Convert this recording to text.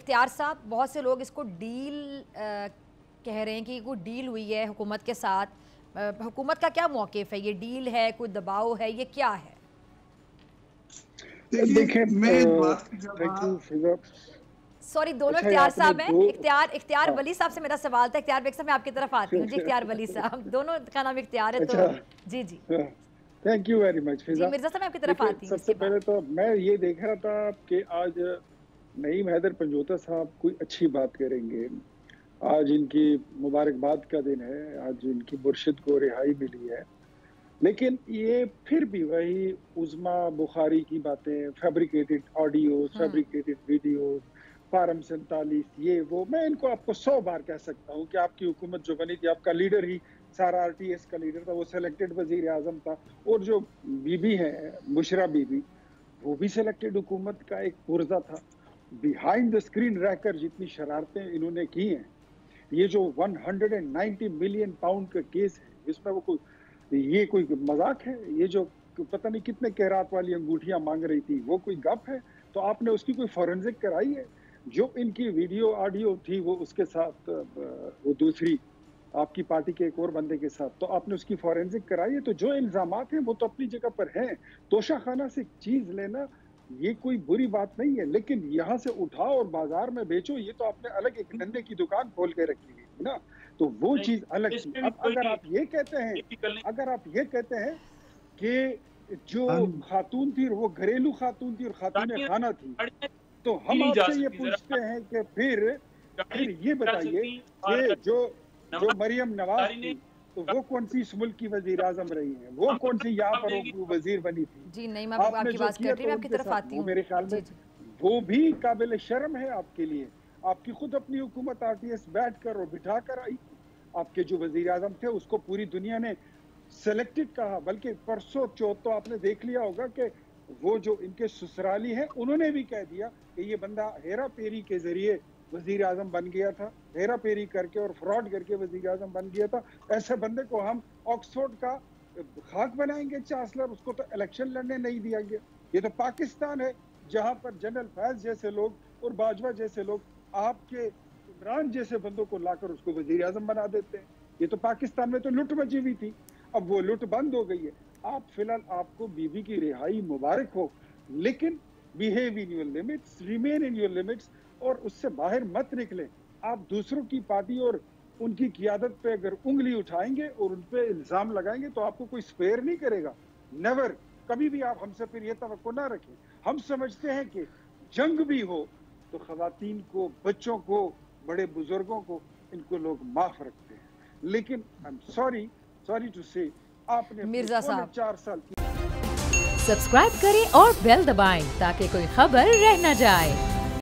इख्तियार साहब, बहुत से लोग इसको डील कह रहे हैं कि कोई डील हुई है हुकूमत के साथ। हुकूमत का क्या मौक़िफ़ है? ये डील है, कोई दबाव है, ये क्या है? देखिए मैं एक बात की थैंक यू फिजा। सॉरी, दोनों अच्छा, इख्तियार आपने साहब हैं। दो इख्तियार हाँ। वली साहब से मेरा सवाल था। इख्तियार बेग साहब, मैं आपकी तरफ आती हूँ जी। इख्तियार वली साहब, दोनों का नाम इख्तियार है तो अच्छा, जी जी हाँ, थैंक यू वेरी मच जी। फिजा। मिर्ज़ा साहब, मैं आपकी तरफ देखिए, आती हूँ सबसे इसके पहले बाद। तो मैं ये देख रहा था कि आज नईम हैदर पंजोता साहब कोई अच्छी बात करेंगे। आज इनकी मुबारकबाद का दिन है, आज इनकी मुर्शिद को रिहाई मिली है। लेकिन ये फिर भी वही उज़्मा बुखारी की बातें, fabricated audios, fabricated videos, form 47 ये वो। मैं इनको आपको 100 बार कह सकता हूँ कि आपकी हुकूमत जो बनी थी, आपका लीडर ही सारा आरटीएस का लीडर था, वो सिलेक्टेड वज़ीर-ए-आज़म था। और जो बीबी है, बुशरा बीबी, वो भी सिलेक्टेड हुकूमत का एक पुर्जा था। बिहाइंड द स्क्रीन रहकर जितनी शरारतें इन्होंने की हैं, ये जो 190 मिलियन पाउंड का केस है, इसमें वो कोई मजाक है? ये जो पता नहीं कितने कैरात वाली अंगूठियां मांग रही थी, वो कोई गप है? तो आपने उसकी कोई फॉरेंसिक कराई है? जो इनकी वीडियो ऑडियो थी वो उसके साथ वो दूसरी आपकी पार्टी के एक और बंदे के साथ, तो आपने उसकी फॉरेंसिक कराई है? तो जो इल्जामात हैं वो तो अपनी जगह पर हैं। तोशाखाना से चीज लेना ये कोई बुरी बात नहीं है, लेकिन यहाँ से उठाओ और बाजार में बेचो, ये तो आपने अलग एक धंधे की दुकान खोल के रखी हुई है ना, तो वो चीज अलग थी। अब अगर आप ये कहते हैं कि जो खातून थी वो घरेलू खातून थी और खातून खाना थी, तो हम आपसे ये पूछते हैं कि फिर ये बताइए कि जो मरियम नवाज थी, तो वो कौन सी इस मुल्क की वजीर आजम रही है? वो कौन सी यहाँ पर वजीर बनी थी? जी नहीं, मैं आपने आपकी जो बात किया कर रही हूँ, मैं आपकी तरफ आती हूँ। मेरे ख्याल में वो भी काबिल शर्म है आपके लिए। आपकी खुद अपनी हुकूमत आरटीएस बैठ कर और बिठा कर आई। आपके जो वजीर आजम थे उसको पूरी दुनिया ने सिलेक्टेड कहा, बल्कि परसों चौथ तो आपने देख लिया होगा कि वो जो इनके ससुराली हैं उन्होंने भी कह दिया कि ये बंदा हेरा फेरी के जरिए वजीर आजम बन गया था, हेरा फेरी करके और फ्रॉड करके वजीर आजम बन गया था। ऐसे बंदे को हम ऑक्सफोर्ड का खाक बनाएंगे चांसलर? उसको तो इलेक्शन लड़ने नहीं दिया गया। ये तो पाकिस्तान है जहां पर जनरल फैज जैसे लोग और बाजवा जैसे लोग आपके इमरान जैसे बंदों को लाकर उसको वजीर आजम बना देते हैं। ये तो पाकिस्तान में तो लुट मची हुई थी, अब वो लुट बंद हो गई है। आप फिलहाल, आपको बीबी की रिहाई मुबारक हो, लेकिन behave in your limits, remain in your limits, और उससे बाहर मत निकले। आप दूसरों की पार्टी और उनकी क़ियादत पे अगर उंगली उठाएंगे और उन पे इल्जाम लगाएंगे तो आपको कोई स्पेयर नहीं करेगा। नेवर, कभी भी आप हमसे फिर ये तवक्को ना रखें। हम समझते हैं कि जंग भी हो तो खवातीन को, बच्चों को, बड़े बुजुर्गों को, इनको लोग माफ रखते हैं। लेकिन आई एम सॉरी टू से, आपने मिर्जा साहब 4 साल की सब्सक्राइब करें और बेल दबाएं ताकि कोई खबर रह न जाए।